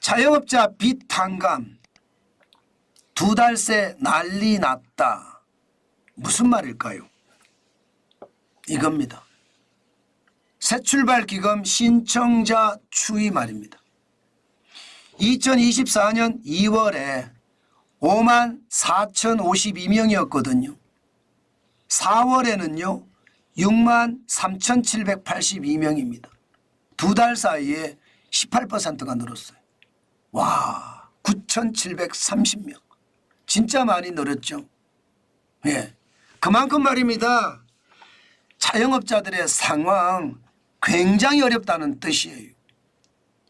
자영업자 빚 탕감 2달 새 난리 났다. 무슨 말일까요? 이겁니다. 새출발기금 신청자 추이 말입니다. 2024년 2월에 54,052명이었거든요. 4월에는요 63,782명입니다. 2달 사이에 18%가 늘었어요. 와, 9,730명. 진짜 많이 늘었죠. 예, 그만큼 말입니다. 자영업자들의 상황 굉장히 어렵다는 뜻이에요.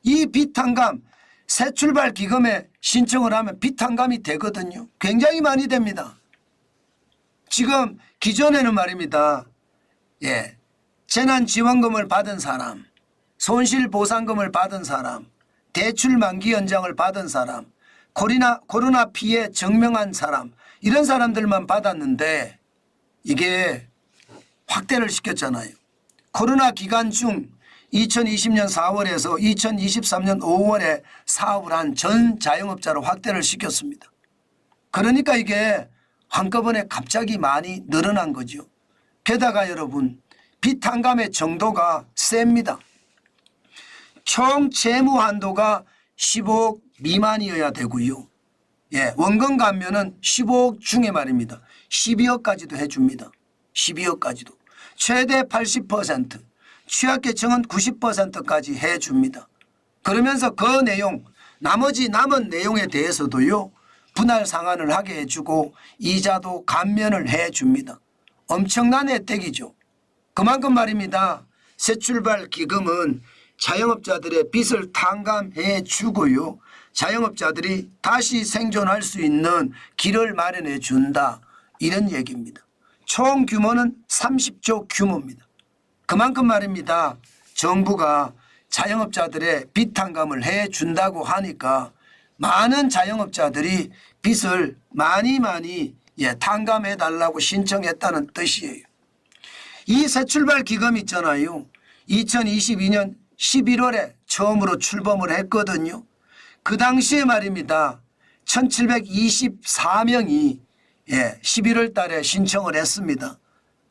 이 빚탕감 새출발 기금에 신청을 하면 빚탕감이 되거든요. 굉장히 많이 됩니다. 지금 기존에는 말입니다. 예, 재난지원금을 받은 사람, 손실보상금을 받은 사람, 대출 만기 연장을 받은 사람, 코로나 피해 증명한 사람, 이런 사람들만 받았는데 이게 확대를 시켰잖아요. 코로나 기간 중 2020년 4월에서 2023년 5월에 사업을 한 전 자영업자로 확대를 시켰습니다. 그러니까 이게 한꺼번에 갑자기 많이 늘어난 거죠. 게다가 여러분 빚탕감의 정도가 셉니다. 총 채무 한도가 15억 미만이어야 되고요. 예, 원금 감면은 15억 중에 말입니다. 12억까지도 해줍니다. 12억까지도. 최대 80%, 취약계층은 90%까지 해줍니다. 그러면서 그 내용, 나머지 남은 내용에 대해서도요. 분할 상환을 하게 해주고 이자도 감면을 해줍니다. 엄청난 혜택이죠. 그만큼 말입니다. 새출발 기금은 자영업자들의 빚을 탕감해 주고요. 자영업자들이 다시 생존할 수 있는 길을 마련해 준다. 이런 얘기입니다. 총 규모는 30조 규모입니다. 그만큼 말입니다. 정부가 자영업자들의 빚 탕감을 해 준다고 하니까 많은 자영업자들이 빚을 많이 탕감해 달라고 신청했다는 뜻이에요. 이 새출발 기금 있잖아요. 2022년 11월에 처음으로 출범을 했거든요. 그 당시에 말입니다. 1724명이 11월 달에 신청을 했습니다.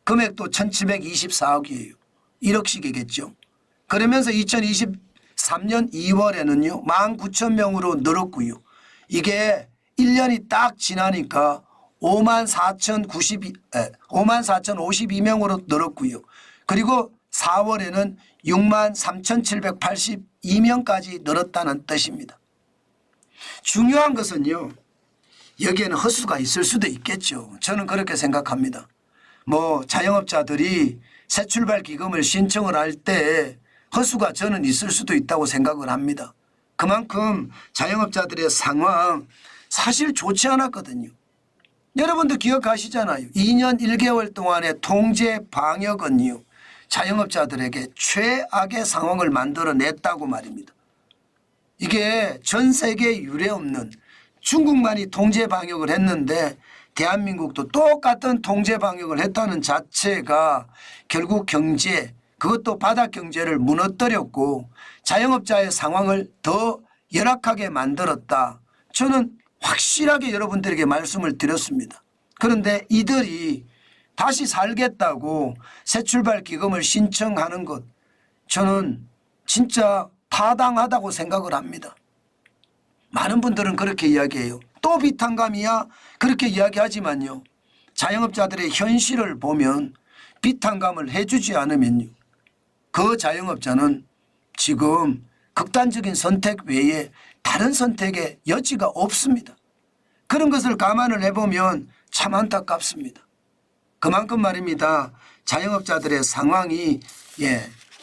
금액도 1724억이에요. 1억씩이겠죠. 그러면서 2023년 2월에는요. 19,000명으로 늘었고요. 이게 1년이 딱 지나니까 54,052명으로 늘었고요. 그리고 4월에는 63,782명까지 늘었다는 뜻입니다. 중요한 것은요. 여기에는 허수가 있을 수도 있겠죠. 저는 그렇게 생각합니다. 뭐 자영업자들이 새출발 기금을 신청을 할 때 허수가 저는 있을 수도 있다고 생각을 합니다. 그만큼 자영업자들의 상황 사실 좋지 않았거든요. 여러분도 기억하시잖아요. 2년 1개월 동안의 통제 방역은요. 자영업자들에게 최악의 상황을 만들어냈다고 말입니다. 이게 전 세계에 유례 없는 중국만이 통제 방역을 했는데 대한민국도 똑같은 통제 방역을 했다는 자체가 결국 경제, 그것도 바닥 경제를 무너뜨렸고 자영업자의 상황을 더 열악하게 만들었다. 저는 확실하게 여러분들에게 말씀을 드렸습니다. 그런데 이들이 다시 살겠다고 새출발 기금을 신청하는 것, 저는 진짜 타당하다고 생각을 합니다. 많은 분들은 그렇게 이야기해요. 또 빚탕감이야? 그렇게 이야기하지만요. 자영업자들의 현실을 보면 빚탕감을 해주지 않으면요. 그 자영업자는 지금 극단적인 선택 외에 다른 선택의 여지가 없습니다. 그런 것을 감안을 해보면 참 안타깝습니다. 그만큼 말입니다. 자영업자들의 상황이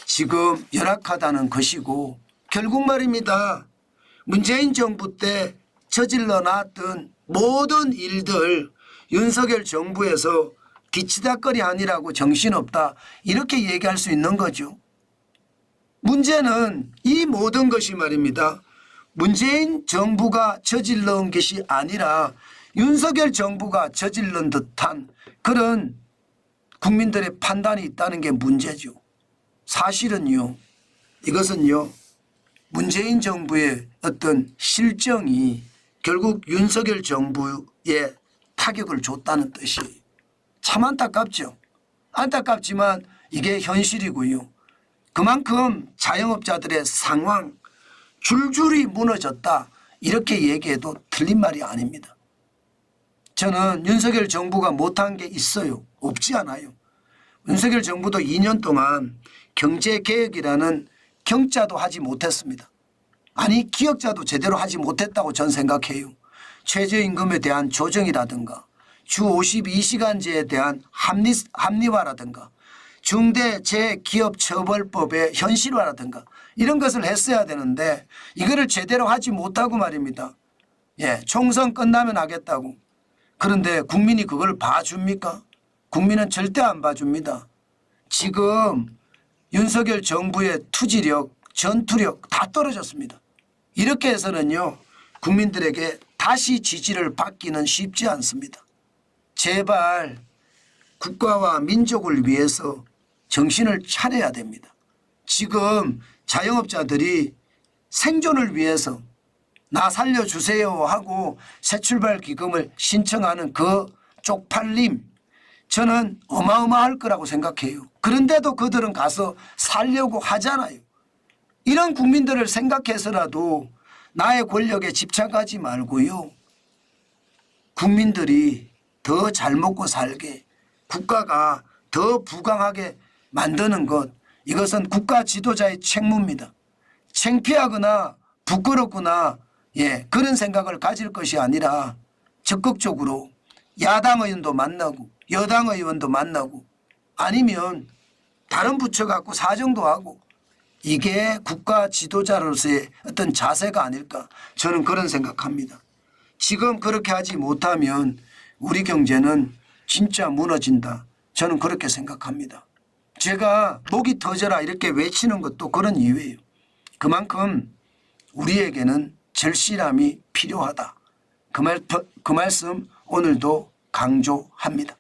지금 열악하다는 것이고 결국 말입니다. 문재인 정부 때 저질러 놨던 모든 일들 윤석열 정부에서 뒤치다거리 아니라고 정신없다 이렇게 얘기할 수 있는 거죠. 문제는 이 모든 것이 말입니다. 문재인 정부가 저질러온 것이 아니라 윤석열 정부가 저질른 듯한 그런 국민들의 판단이 있다는 게 문제죠. 사실은요. 이것은요. 문재인 정부의 어떤 실정이 결국 윤석열 정부에 타격을 줬다는 뜻이 참 안타깝죠. 안타깝지만 이게 현실이고요. 그만큼 자영업자들의 상황 줄줄이 무너졌다 이렇게 얘기해도 틀린 말이 아닙니다. 저는 윤석열 정부가 못한 게 있어요? 없지 않아요. 윤석열 정부도 2년 동안 경제개혁이라는 경자도 하지 못했습니다. 아니 기역자도 제대로 하지 못했다고 전 생각해요. 최저임금에 대한 조정이라든가 주 52시간제에 대한 합리화라든가 중대재기업처벌법의 현실화라든가 이런 것을 했어야 되는데 이거를 제대로 하지 못하고 말입니다. 예, 총선 끝나면 하겠다고. 그런데 국민이 그걸 봐줍니까? 국민은 절대 안 봐줍니다. 지금 윤석열 정부의 투지력, 전투력 다 떨어졌습니다. 이렇게 해서는요 국민들에게 다시 지지를 받기는 쉽지 않습니다. 제발 국가와 민족을 위해서 정신을 차려야 됩니다. 지금 자영업자들이 생존을 위해서 나 살려주세요 하고 새출발 기금을 신청하는 그 쪽팔림 저는 어마어마할 거라고 생각해요. 그런데도 그들은 가서 살려고 하잖아요. 이런 국민들을 생각해서라도 나의 권력에 집착하지 말고요. 국민들이 더 잘 먹고 살게 국가가 더 부강하게 만드는 것 이것은 국가 지도자의 책무입니다. 창피하거나 부끄럽거나 그런 생각을 가질 것이 아니라 적극적으로 야당 의원도 만나고 여당 의원도 만나고 아니면 다른 부처 갖고 사정도 하고 이게 국가 지도자로서의 어떤 자세가 아닐까 저는 그런 생각합니다. 지금 그렇게 하지 못하면 우리 경제는 진짜 무너진다. 저는 그렇게 생각합니다. 제가 목이 터져라 이렇게 외치는 것도 그런 이유예요. 그만큼 우리에게는 절실함이 필요하다. 그 말씀 오늘도 강조합니다.